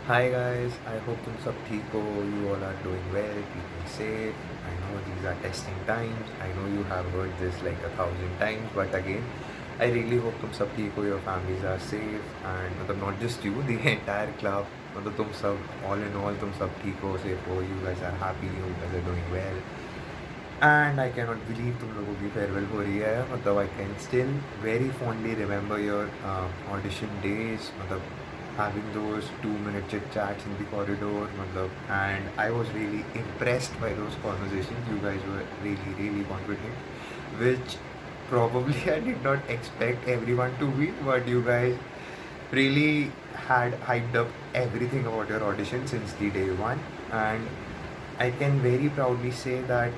Hi guys, I hope तुम सब ठीक हो. You all are doing well, keeping safe. I know these are testing times. I know you have heard this like 1,000 times, but again, I really hope तुम सब ठीक हो. Your families are safe, and मतलब not just you, the entire club. मतलब तुम सब all in all तुम सब ठीक हो, safe हो. You guys are happy. You guys are doing well. And I cannot believe तुम लोगों की फेयरवेल हो रही है. मतलब I can still very fondly remember your audition days. मतलब having those 2 minute chit chats in the corridor. मतलब and I was really impressed by those conversations. You guys were really confident, which probably I did not expect everyone to be. But you guys really had hyped up everything about your audition since the day one, and I can very proudly say that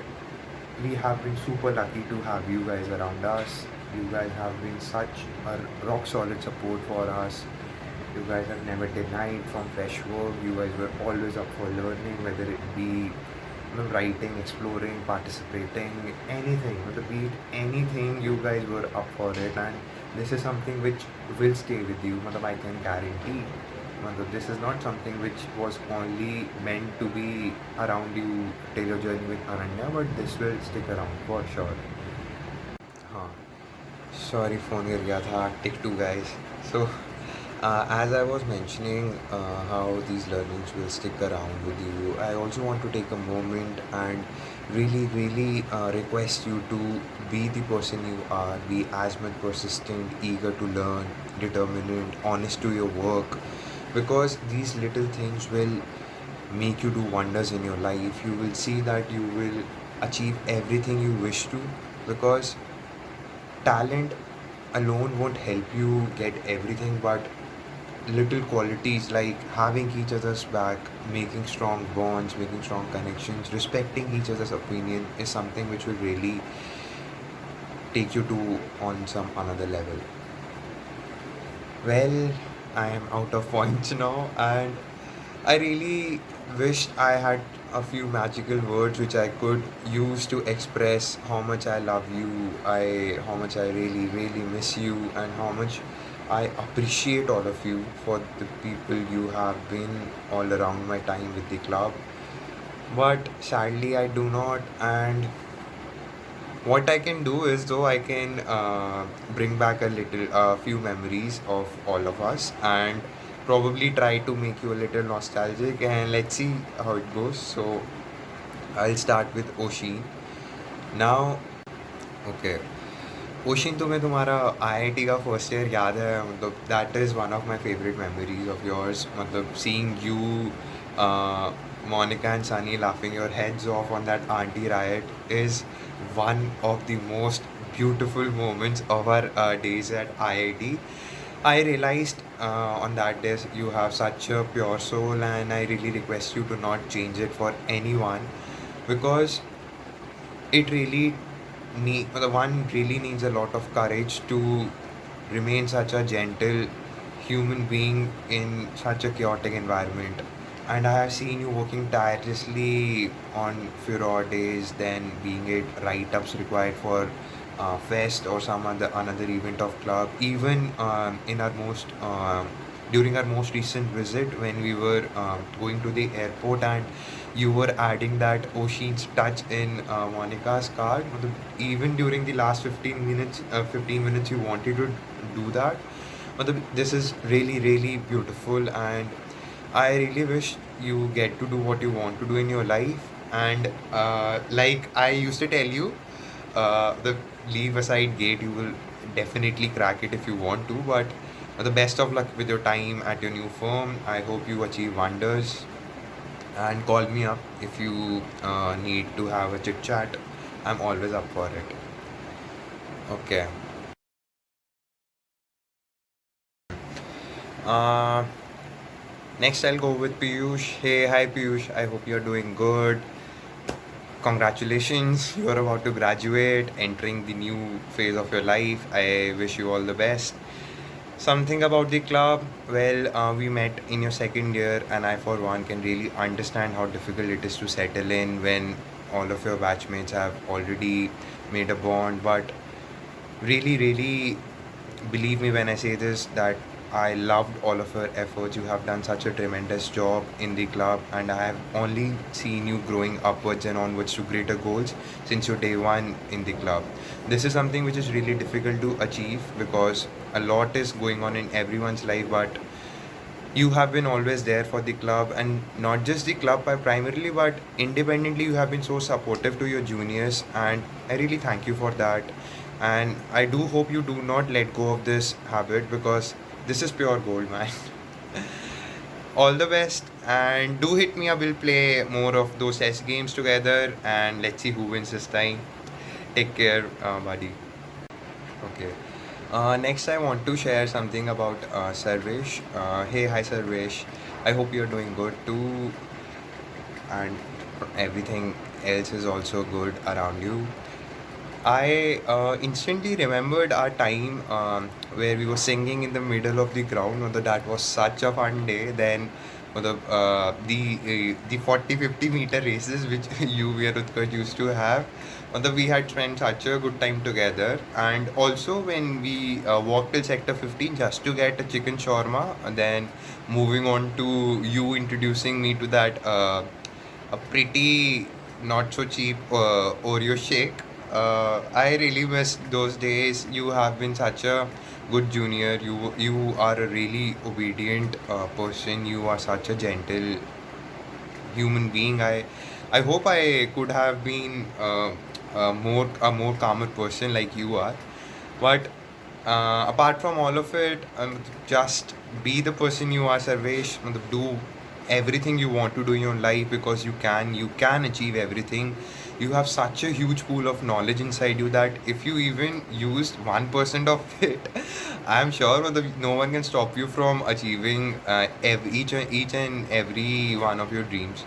we have been super lucky to have you guys around us. You guys have been such a rock solid support for us. You guys have never denied from fresh work. You guys were always up for learning, whether it be writing, exploring, participating, anything. Be it anything, you guys were up for it, and this is something which will stay with you. I can guarantee. This is not something which was only meant to be around you till your journey with Aranya, but this will stick around for sure. हाँ, sorry phone गिर गया था. Take two guys. So as I was mentioning how these learnings will stick around with you, I also want to take a moment and really request you to be the person you are. Be as much persistent, eager to learn, determined, honest to your work, because these little things will make you do wonders in your life. You will see that you will achieve everything you wish to, because talent alone won't help you get everything, but little qualities like having each other's back, making strong bonds, making strong connections, respecting each other's opinion is something which will really take you to on some another level. Well, I am out of points now, and I really wished I had a few magical words which I could use to express how much I love you, how much I really miss you, and how much I appreciate all of you for the people you have been all around my time with the club. But sadly, I do not, and what I can do is, though, I can bring back a few memories of all of us, and probably try to make you a little nostalgic, and let's see how it goes. So I'll start with Oshi. Now, okay. Oshin, तुम्हें तुम्हारा IIT का first year याद है? मतलब that is one of my favourite memories of yours. मतलब seeing you, Monica and Sunny laughing your heads off on that auntie riot is one of the most beautiful moments of our days at IIT. I realized on that day you have such a pure soul, and I really request you to not change it for anyone, because it really the one really needs a lot of courage to remain such a gentle human being in such a chaotic environment. And I have seen you working tirelessly on Furor days, then being it write-ups required for fest or some other another event of club. Even in our most during our most recent visit, when we were going to the airport, and you were adding that Oshin's touch in Monica's card. Even during the last 15 minutes, you wanted to do that. This is really, really beautiful, and I really wish you get to do what you want to do in your life. And like I used to tell you, the leave aside gate, you will definitely crack it if you want to. But the best of luck with your time at your new firm. I hope you achieve wonders, and call me up if you need to have a chit chat. I'm always up for it. Okay. Uh, Next, I'll go with Piyush. Hey, hi Piyush. I hope you're doing good. Congratulations, you're about to graduate, entering the new phase of your life. I wish you all the best. Something about the club. Well, we met in your second year, and I, for one, can really understand how difficult it is to settle in when all of your batchmates have already made a bond. But really, really, believe me when I say this, that I loved all of your efforts. You have done such a tremendous job in the club, and I have only seen you growing upwards and onwards to greater goals since your day one in the club. This is something which is really difficult to achieve, because a lot is going on in everyone's life, but you have been always there for the club, and not just the club primarily, but independently. You have been so supportive to your juniors, and I really thank you for that. And I do hope you do not let go of this habit, because this is pure gold, man. All the best, and do hit me up. We'll play more of those chess games together, and let's see who wins this time. Take care, buddy. Okay. Next, I want to share something about Sarvesh. Hey, hi, Sarvesh. I hope you're doing good too, and everything else is also good around you. I instantly remembered our time where we were singing in the middle of the ground. That was such a fun day. Then the 40-50 meter races which you, we, and Utkarsh used to have. We had spent such a good time together. And also when we walked till sector 15 just to get a chicken shawarma, and then moving on to you introducing me to that a pretty not so cheap Oreo shake. I really miss those days. You have been such a good junior. You are a really obedient person. You are such a gentle human being. I hope I could have been a more calmer person like you are. But apart from all of it, just be the person you are, Sarvesh. Do everything you want to do in your life, because you can achieve everything. You have such a huge pool of knowledge inside you that if you even used 1% of it, I'm sure no one can stop you from achieving each and every one of your dreams.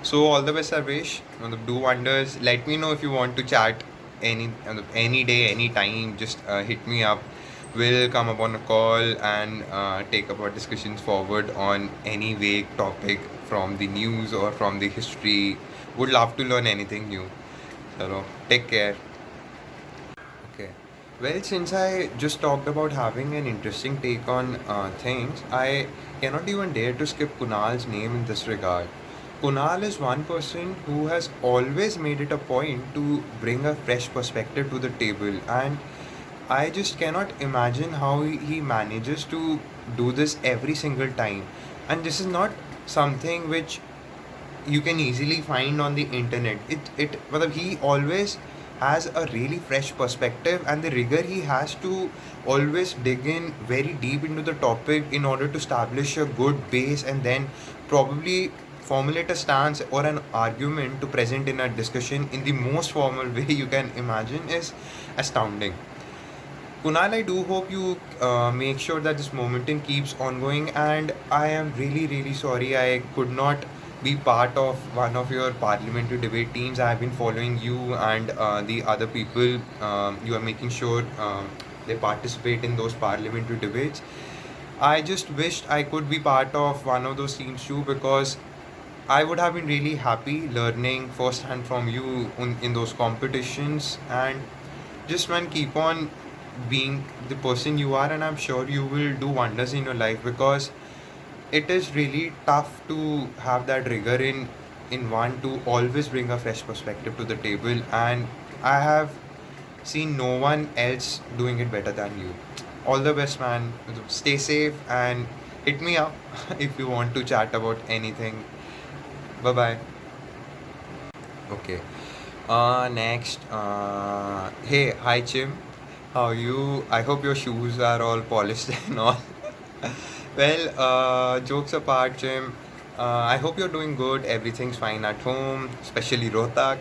So all the best, Sarvesh. Do wonders. Let me know if you want to chat any day, any time. Just hit me up. We'll come up on a call and take up our discussions forward on any vague topic from the news or from the history. Would love to learn anything new. So take care. Okay. Well, since I just talked about having an interesting take on things, I cannot even dare to skip Kunal's name in this regard. Kunal is one person who has always made it a point to bring a fresh perspective to the table, and I just cannot imagine how he manages to do this every single time. And this is not something which you can easily find on the internet. He always has a really fresh perspective, and the rigor he has to always dig in very deep into the topic in order to establish a good base and then probably formulate a stance or an argument to present in a discussion in the most formal way you can imagine is astounding. Kunal, I do hope you make sure that this momentum keeps ongoing, and I am really, really sorry I could not be part of one of your parliamentary debate teams. I have been following you and the other people. You are making sure they participate in those parliamentary debates. I just wished I could be part of one of those teams too, because I would have been really happy learning firsthand from you in those competitions. And just man, keep on being the person you are, and I'm sure you will do wonders in your life, because it is really tough to have that rigor in one to always bring a fresh perspective to the table, and I have seen no one else doing it better than you. All the best, man. Stay safe and hit me up if you want to chat about anything. Bye bye. Okay. Next. Hey, hi, Chim. How are you? I hope your shoes are all polished and all. Well, jokes apart, Jim. I hope you're doing good. Everything's fine at home, especially Rohtak.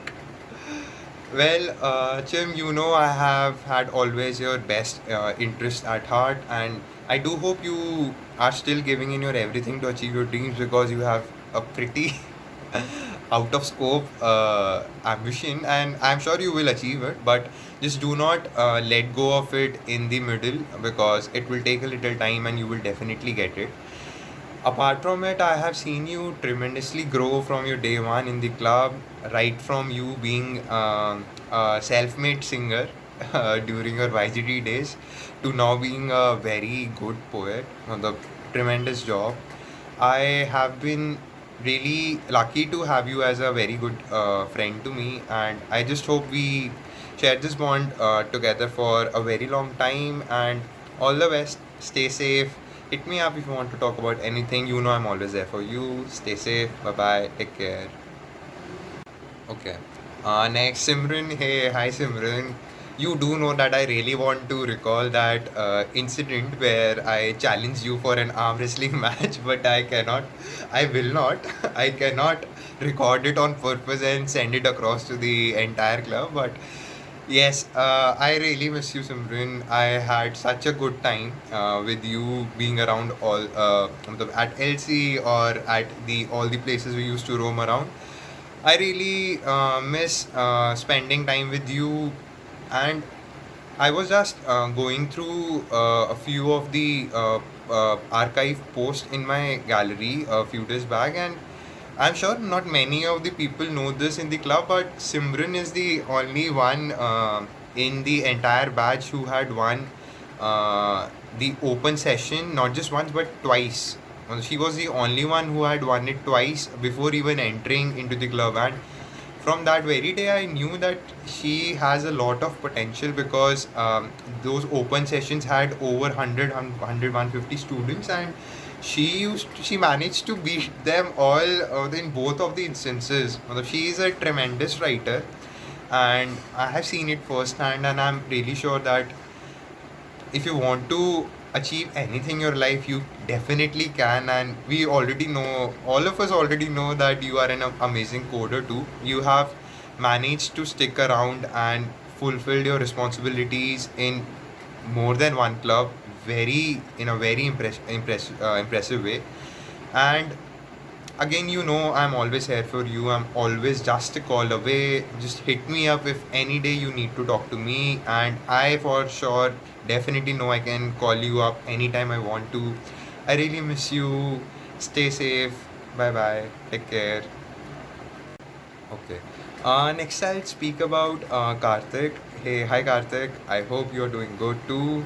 Well, Chim, you know I have had always your best interest at heart, and I do hope you are still giving in your everything to achieve your dreams, because you have a pretty out of scope ambition, and I'm sure you will achieve it. But just do not let go of it in the middle, because it will take a little time and you will definitely get it. Apart from it, I have seen you tremendously grow from your day one in the club, right from you being a self-made singer during your YGT days to now being a very good poet. The tremendous job. I have been really lucky to have you as a very good friend to me, and I just hope we share this bond together for a very long time. And all the best. Stay safe. Hit me up if you want to talk about anything. You know I'm always there for you. Stay safe. Bye bye. Take care. Okay. Next, Simran. Hey, hi, Simran. You do know that I really want to recall that incident where I challenged you for an arm wrestling match, but I cannot. I will not. I cannot record it on purpose and send it across to the entire club. But yes, I really miss you, Simran. I had such a good time with you being around all at LC or at the all the places we used to roam around. I really miss spending time with you, and I was just going through a few of the archive posts in my gallery a few days back, and I'm sure not many of the people know this in the club, but Simran is the only one in the entire batch who had won the open session, not just once but twice. She was the only one who had won it twice before even entering into the club, and from that very day I knew that she has a lot of potential, because those open sessions had over 100 150 students, and she managed to beat them all in both of the instances. She is a tremendous writer, and I have seen it firsthand, and I'm really sure that if you want to achieve anything in your life, you definitely can. And we already know, all of us already know, that you are an amazing coder too. You have managed to stick around and fulfilled your responsibilities in more than one club, very in a very impressive way. And again, you know I'm always here for you. I'm always just a call away. Just hit me up if any day you need to talk to me, and I for sure definitely know I can call you up anytime I want to. I really miss you. Stay safe. Bye bye. Take care. Okay. Next I'll speak about Karthik. Hey, hi Karthik. I hope you're doing good too.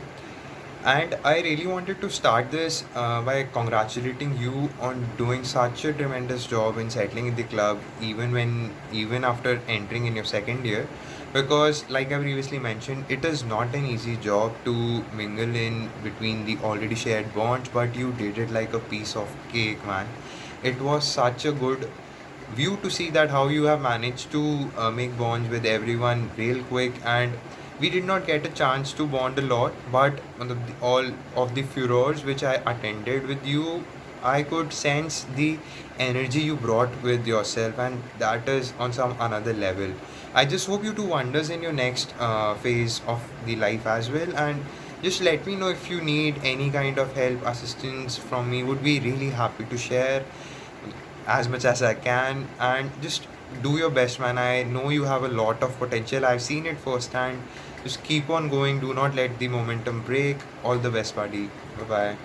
And I really wanted to start this by congratulating you on doing such a tremendous job in settling in the club, even after entering in your second year. Because, like I previously mentioned, it is not an easy job to mingle in between the already shared bonds, but you did it like a piece of cake, man. It was such a good view to see that how you have managed to make bonds with everyone real quick. And we did not get a chance to bond a lot, but on all of the furors which I attended with you, I could sense the energy you brought with yourself, and that is on some another level. I just hope you do wonders in your next phase of the life as well. And just let me know if you need any kind of help, assistance from me. Would be really happy to share as much as I can. And just do your best, man. I know you have a lot of potential. I've seen it firsthand. Just keep on going. Do not let the momentum break. All the best, buddy. Bye bye.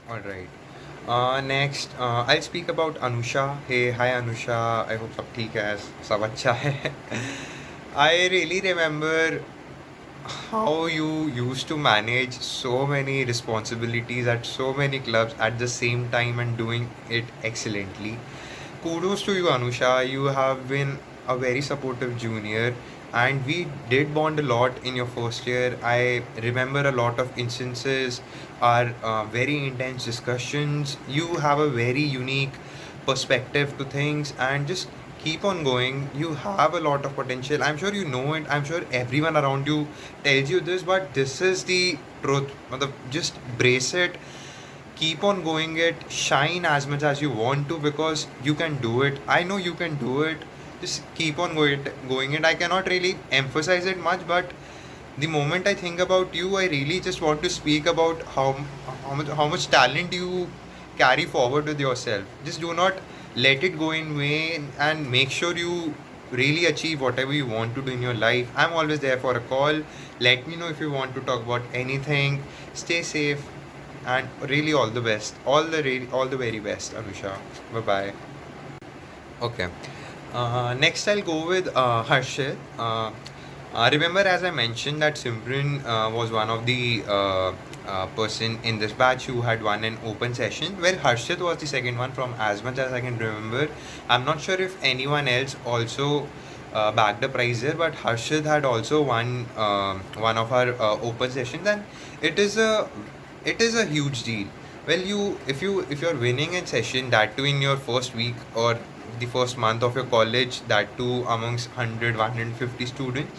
All right. Next, I'll speak about Anusha. Hey, hi Anusha. I hope सब ठीक है, सब अच्छा है. I really remember how you used to manage so many responsibilities at so many clubs at the same time and doing it excellently. Kudos to you, Anusha. You have been a very supportive junior, and we did bond a lot in your first year. I remember a lot of instances, our very intense discussions. You have a very unique perspective to things, and just keep on going. You have a lot of potential. I'm sure you know it. I'm sure everyone around you tells you this, but this is the truth. Just brace it, keep on going it, shine as much as you want to, because you can do it. I know you can do it. Just keep on going it. I cannot really emphasize it much, but the moment I think about you, I really just want to speak about how much talent you carry forward with yourself. Just do not let it go in vain, and make sure you really achieve whatever you want to do in your life. I'm always there for a call. Let me know if you want to talk about anything. Stay safe, and really all the best. All the very best, Anusha. Bye bye. Okay. Next, I'll go with Harshit. Remember, as I mentioned, that Simran was one of the person in this batch who had won an open session. Well, Harshit was the second one from as much as I can remember. I'm not sure if anyone else also bagged the prize there, but Harshit had also won one of our open sessions, and it is a it is a huge deal. Well, if you're winning a session, that too in your first week or the first month of your college, that too amongst 100 students,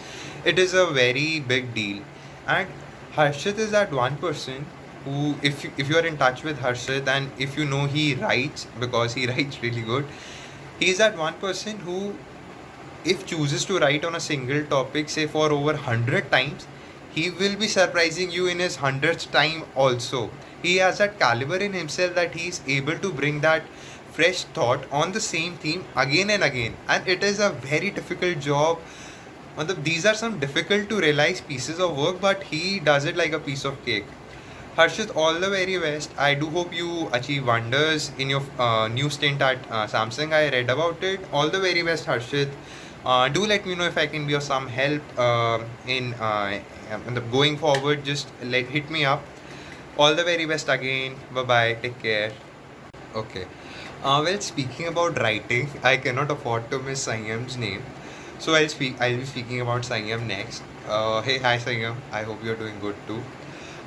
it is a very big deal. And Harshit is that one person who, if you are in touch with Harshit, and if you know he writes, because he writes really good, he's that one person who, if chooses to write on a single topic, say for over 100 times, he will be surprising you in his 100th time also. He has that caliber in himself that he's able to bring that fresh thought on the same theme again and again. And it is a very difficult job. These are some difficult to realize pieces of work, but he does it like a piece of cake. Harshit, all the very best. I do hope you achieve wonders in your new stint at Samsung. I read about it. All the very best, Harshit. Do let me know if I can be of some help in the going forward. Just hit me up. All the very best again. Bye bye. Take care. Okay. Well, speaking about writing, I cannot afford to miss Sanyam's name. So I'll be speaking about Sanyam next. Hey, hi Sanyam. I hope you're doing good too.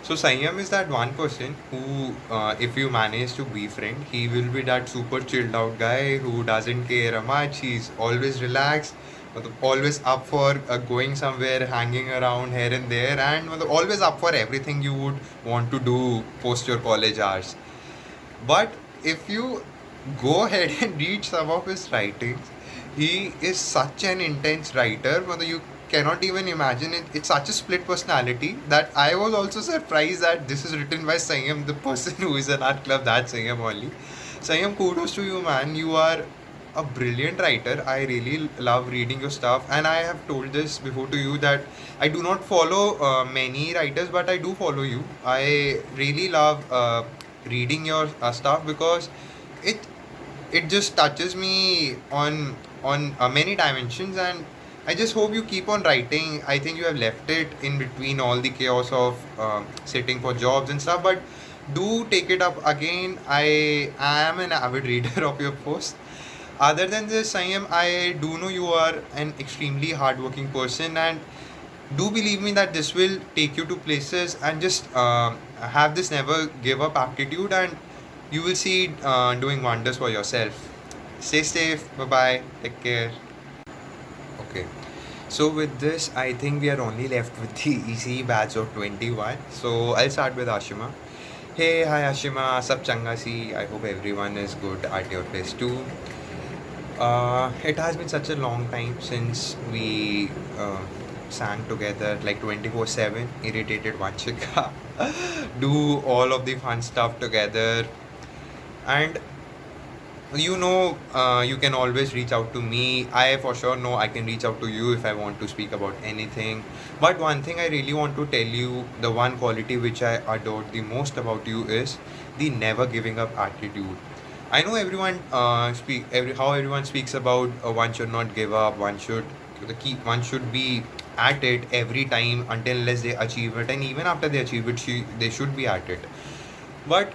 So Sanyam is that one person who, if you manage to befriend, he will be that super chilled out guy who doesn't care much. He's always relaxed, always up for going somewhere, hanging around here and there, and always up for everything you would want to do post your college hours. But if you go ahead and read some of his writings, he is such an intense writer. You cannot even imagine it. It's such a split personality that I was also surprised that this is written by Sanyam, the person who is in our club. That's Sanyam only. Sanyam, kudos to you, man. You are a brilliant writer. I really love reading your stuff, and I have told this before to you that I do not follow many writers, but I do follow you. I really love reading your stuff, because it it just touches me on many dimensions. And I just hope you keep on writing. I think you have left it in between all the chaos of sitting for jobs and stuff, but do take it up again. I am an avid reader of your posts. Other than this, I do know you are an extremely hardworking person, and do believe me that this will take you to places. And just have this never give up attitude, and you will see doing wonders for yourself. Stay safe. Bye bye. Take care. Okay. So with this, I think we are only left with the easy batch of 21. So I'll start with Ashima. Hey, hi Ashima, sab changa si. I hope everyone is good at your place too. It has been such a long time since we sang together like 24/7, irritated Vanchika, do all of the fun stuff together. And you can always reach out to me. I for sure know I can reach out to you if I want to speak about anything. But one thing I really want to tell you, the one quality which I adored the most about you is the never giving up attitude. I know everyone how everyone speaks about one should not give up, one should be at it every time until unless they achieve it, and even after they achieve it, they should be at it. But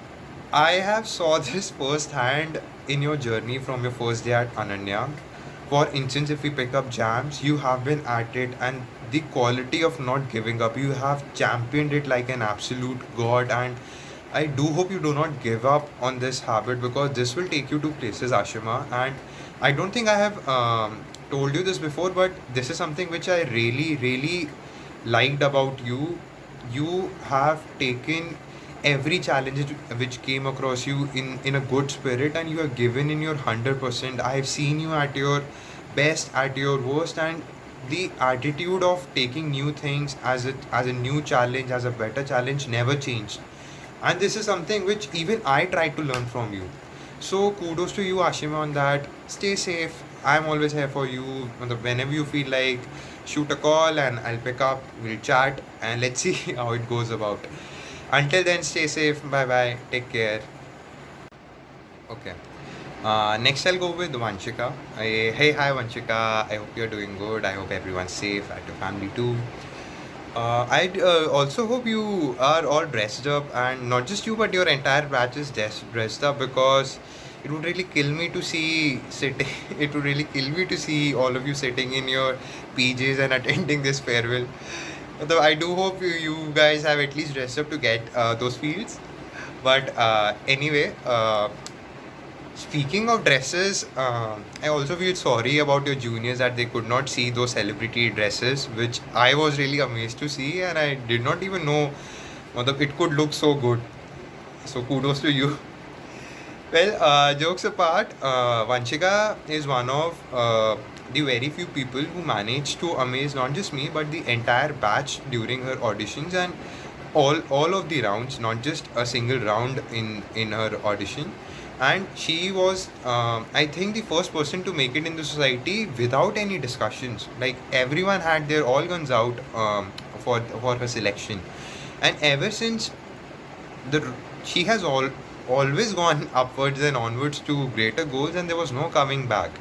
I have saw this firsthand in your journey from your first day at Ananya. For instance, if we pick up jams, you have been at it, and the quality of not giving up, you have championed it like an absolute god. And I do hope you do not give up on this habit because this will take you to places, Ashima. And I don't think I have told you this before, but this is something which I really, really liked about you. You have taken every challenge which came across you in a good spirit, and you are given in your 100%. I have seen you at your best, at your worst, and the attitude of taking new things as a new challenge, as a better challenge, never changed. And this is something which even I try to learn from you. So kudos to you, Ashima, on that. Stay safe. I'm always here for you. Whenever you feel like, shoot a call and I'll pick up. We'll chat and let's see how it goes about. Until then, stay safe. Bye bye. Take care. Okay. Next, I'll go with Vanchika. Hey, hi, Vanchika. I hope you're doing good. I hope everyone's safe at your family too. I also hope you are all dressed up, and not just you, but your entire batch is dressed up because it would really kill me to see sitting. It would really kill me to see all of you sitting in your PJs and attending this farewell. Although I do hope you guys have at least dressed up to get those feels. But anyway, speaking of dresses, I also feel sorry about your juniors that they could not see those celebrity dresses, which I was really amazed to see, and I did not even know it could look so good. So kudos to you. Well, jokes apart, Vanchika is one of the very few people who managed to amaze not just me but the entire batch during her auditions and all of the rounds, not just a single round in her audition. And she was, I think, the first person to make it in the society without any discussions. Like everyone had their all guns out for her selection, and ever since the she has always gone upwards and onwards to greater goals, and there was no coming back.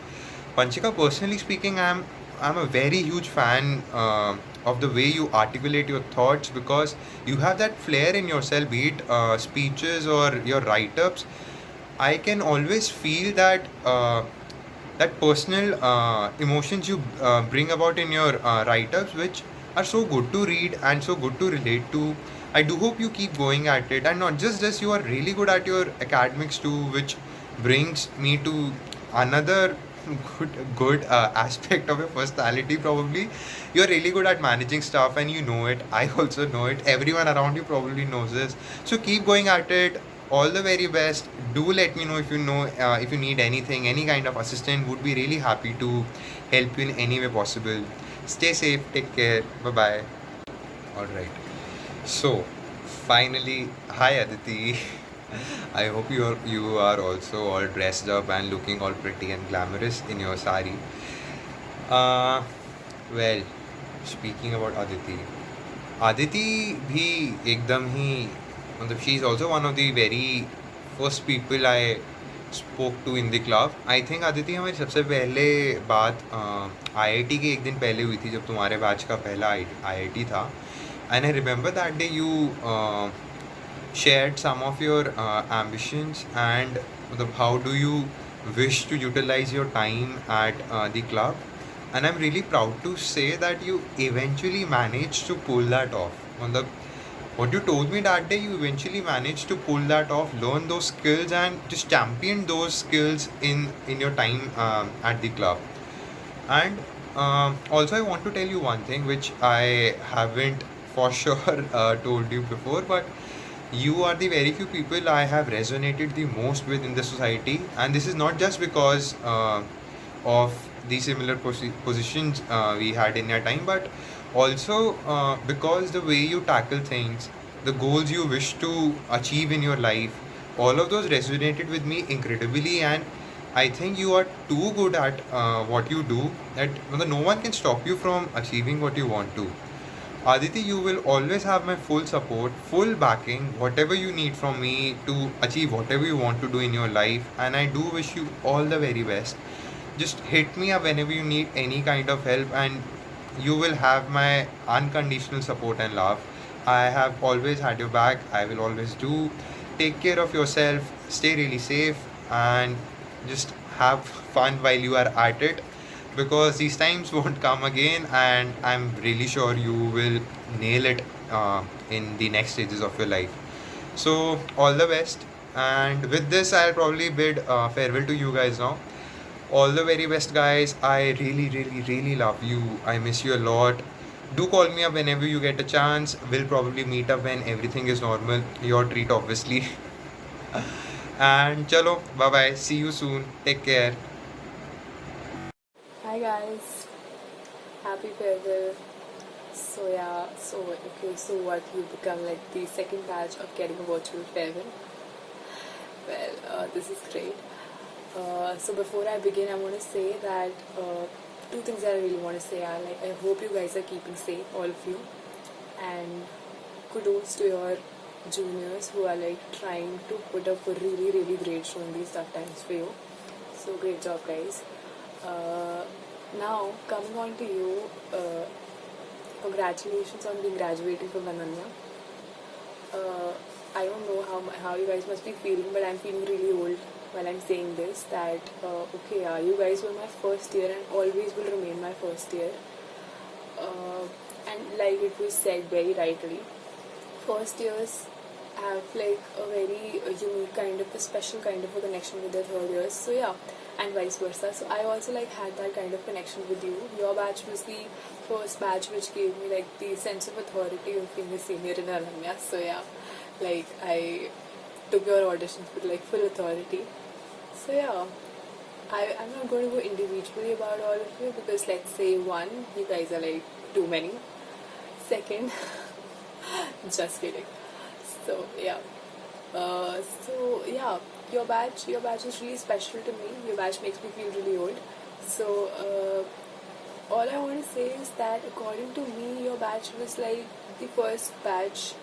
Panchika, personally speaking, I'm a very huge fan of the way you articulate your thoughts because you have that flair in yourself, be it speeches or your write-ups. I can always feel that personal emotions you bring about in your write-ups, which are so good to read and so good to relate to. I do hope you keep going at it, and not just this, you are really good at your academics too, which brings me to another good aspect of your personality. Probably, you're really good at managing stuff, and you know it. I also know it. Everyone around you probably knows this. So keep going at it. All the very best. Do let me know if you need anything, any kind of assistant. Would be really happy to help you in any way possible. Stay safe. Take care. Bye bye. All right. So, finally, hi Aditi. I hope you are also all dressed up and looking all pretty and glamorous in your sari. Uh, well, speaking about Aditi, Aditi भी एकदम ही मतलब she is also one of the very first people I spoke to in the club. I think Aditi हमारी सबसे पहले बात IIT के एक दिन पहले हुई थी जब तुम्हारे बैच का पहला IIT था. And I remember that day you shared some of your ambitions and how do you wish to utilize your time at the club. And I'm really proud to say that you eventually managed to pull that off. मतलब What you told me that day, you eventually managed to pull that off, learn those skills, and just champion those skills in your time at the club. And also, I want to tell you one thing which I haven't for sure told you before, but you are the very few people I have resonated the most with in the society, and this is not just because of the similar positions we had in your time, but also because the way you tackle things, the goals you wish to achieve in your life, all of those resonated with me incredibly. And I think you are too good at what you do that no one can stop you from achieving what you want to. Aditi, you will always have my full support, full backing, whatever you need from me to achieve whatever you want to do in your life. And I do wish you all the very best. Just hit me up whenever you need any kind of help, and you will have my unconditional support and love. I have always had your back. I will always do. Take care of yourself, stay really safe, and just have fun while you are at it, because these times won't come again, and I'm really sure you will nail it in the next stages of your life. So all the best, and with this I'll probably bid farewell to you guys now. All the very best, guys. I really, really, really love you. I miss you a lot. Do call me up whenever you get a chance. We'll probably meet up when everything is normal. Your treat, obviously. And chalo, bye bye. See you soon. Take care. Hi guys, happy farewell. So yeah, so what, you become like the second batch of getting a virtual farewell. Well, this is great. So before I begin, I want to say that two things I really want to say are like, I hope you guys are keeping safe, all of you, and kudos to your juniors who are like trying to put up a really, really great show in these tough times for you. So great job, guys. Now coming on to you, congratulations on being graduating from Ananya. I don't know how you guys must be feeling, but I'm feeling really old while I'm saying this. That okay, you guys were my first year and always will remain my first year. And like it was said very rightly, first years have like a very unique kind of a special kind of a connection with their third years. So yeah, and vice versa. So I also like had that kind of connection with you. Your batch was the first batch which gave me like the sense of authority of being a senior in Ananya. So yeah, like I took your auditions with like full authority. So yeah, I'm not going to go individually about all of you because let's say one, you guys are like too many. Second, just kidding. So yeah, your batch is really special to me. Your batch makes me feel really old. So all I want to say is that according to me, your batch was like the first batch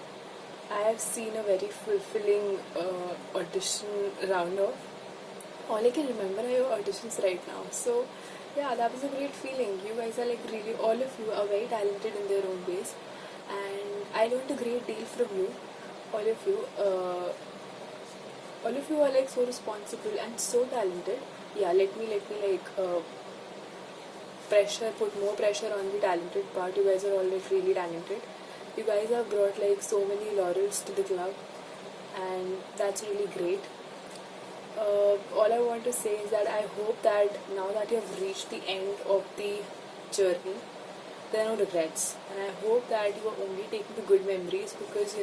I have seen a very fulfilling audition round of. All I can remember are your auditions right now. So yeah, that was a great feeling. You guys are like really, all of you are very talented in their own ways, and I learned a great deal from you. All of you, all of you are like so responsible and so talented. Yeah, let me like put more pressure on the talented part. You guys are all like really talented. You guys have brought like so many laurels to the club, and that's really great. All I want to say is that I hope that now that you have reached the end of the journey, there are no regrets. And I hope that you are only taking the good memories, because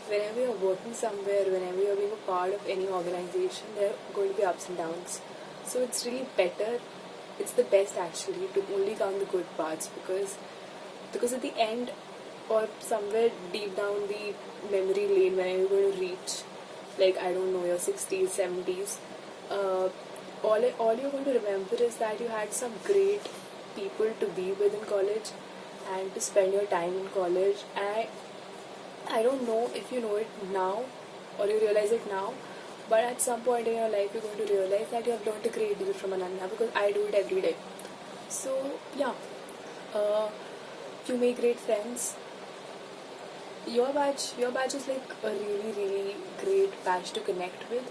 whenever you're working somewhere, whenever you're being a part of any organization, there are going to be ups and downs. So it's really better, it's the best actually, to only count the good parts, because at the end, or somewhere deep down the memory lane, when you're going to reach, like I don't know, your 60s, 70s, all you're going to remember is that you had some great people to be with in college and to spend your time in college. And I don't know if you know it now or you realize it now, but at some point in your life you're going to realize that you have learned a great deal from Ananya, because I do it every day. So yeah, uh, you make great friends. Your batch is like a really, really great batch to connect with.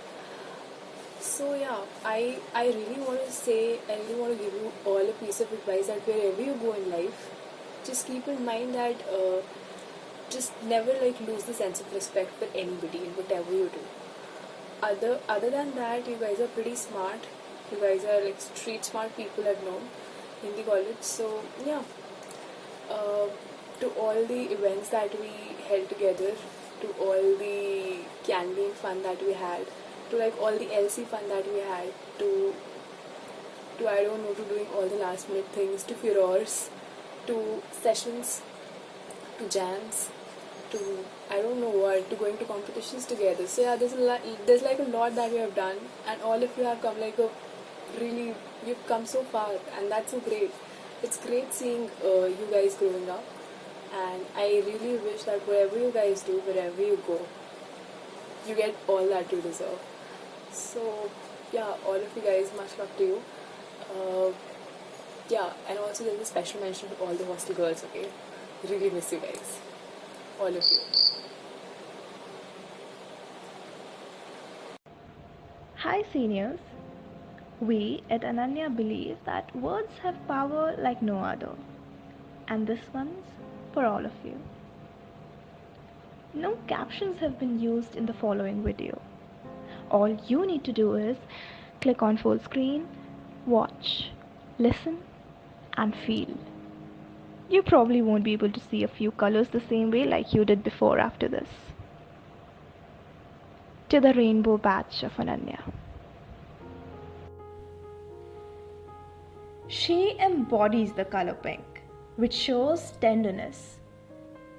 So yeah, I really want to say, I really want to give you all a piece of advice that wherever you go in life, just keep in mind that just never like lose the sense of respect for anybody in whatever you do. Other than that, you guys are pretty smart. You guys are like street smart people I've known in the college. So yeah, uh, to all the events that we held together, to all the candy and fun that we had, to like all the LC fun that we had, to I don't know, to doing all the last minute things, to furores, to sessions, to jams, to I don't know what, to going to competitions together. So yeah, there's like a lot that we have done, and all of you have come like a really, you've come so far, and that's so great. It's great seeing you guys growing up, and I really wish that wherever you guys do, wherever you go, you get all that you deserve. So yeah, all of you guys, much love to you. Uh, yeah, and also there's a special mention to all the hostel girls. Okay, really miss you guys, all of you. Hi, seniors. We at Ananya believe that words have power like no other, and this one's for all of you. No captions have been used in the following video. All you need to do is click on full screen, watch, listen, and feel. You probably won't be able to see a few colors the same way like you did before after this. To the rainbow batch of Ananya. She embodies the color pink, which shows tenderness.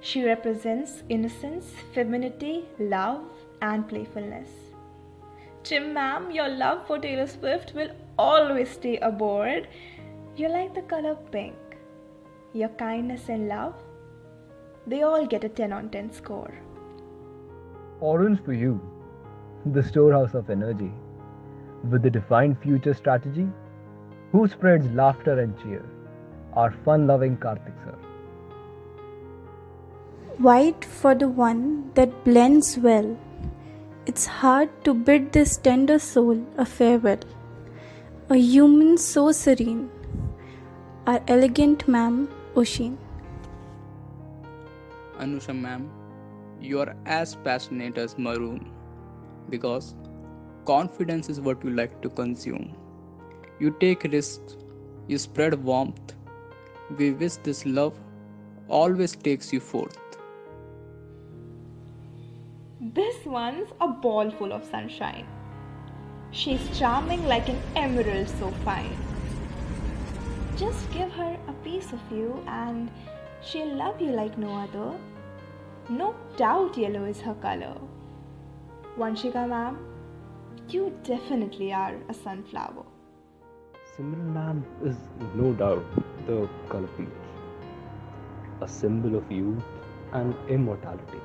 She represents innocence, femininity, love, and playfulness. Jim ma'am, your love for Taylor Swift will always stay aboard. You're like the color pink. Your kindness and love, they all get a 10 on 10 score. Orange for you, the storehouse of energy. With a defined future strategy, who spreads laughter and cheer? Our fun-loving Karthik sir. White for the one that blends well. It's hard to bid this tender soul a farewell. A human so serene. Our elegant ma'am, Oshin. Anusha ma'am, you are as passionate as maroon because confidence is what you like to consume. You take risks, you spread warmth. We wish this love always takes you forth. This one's a ball full of sunshine. She's charming like an emerald so fine. Just give her a piece of you and she'll love you like no other. No doubt yellow is her color. Vanshika ma'am, you definitely are a sunflower. Simran ma'am is no doubt the color peach, a symbol of youth and immortality.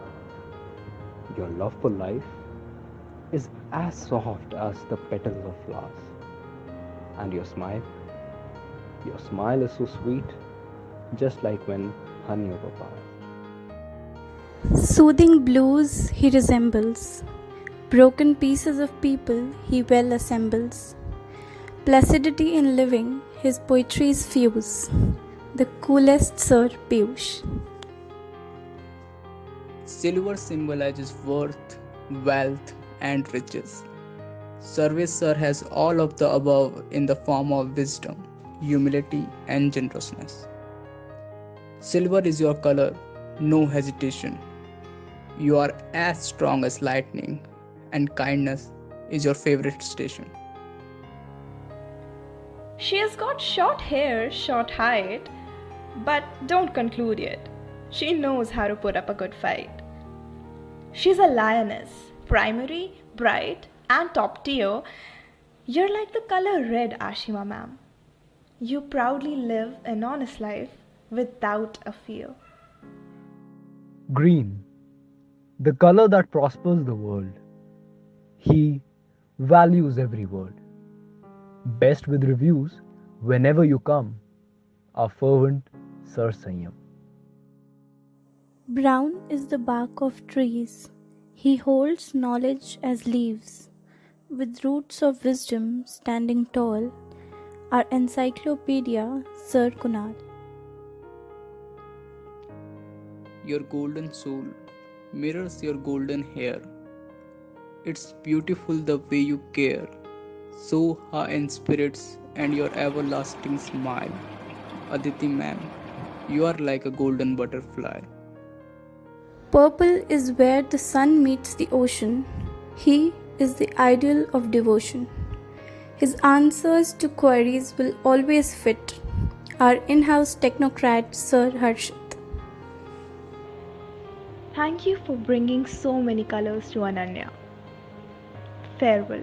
Your love for life is as soft as the petals of flowers. And your smile is so sweet, just like when honey overpowers. Soothing blues he resembles. Broken pieces of people he well assembles. Placidity in living his poetry's fuse. The coolest Sir Piyush. Silver symbolizes worth, wealth, and riches. Service Sir has all of the above in the form of wisdom, humility, and generousness. Silver is your color, no hesitation. You are as strong as lightning, and kindness is your favorite station. She has got short hair, short height, but don't conclude yet. She knows how to put up a good fight. She's a lioness, primary, bright, and top tier. You're like the color red, Ashima ma'am. You proudly live an honest life without a fear. Green, the color that prospers the world. He values every word. Best with reviews whenever you come. Our fervent Sir Sanyam. Brown is the bark of trees. He holds knowledge as leaves. With roots of wisdom standing tall, our encyclopedia, Sir Kunal. Your golden soul mirrors your golden hair. It's beautiful the way you care, so high in spirits and your everlasting smile. Aditi ma'am, you are like a golden butterfly. Purple is where the sun meets the ocean. He is the ideal of devotion. His answers to queries will always fit our in house technocrat, Sir Harshit. Thank you for bringing so many colors to Ananya. Farewell.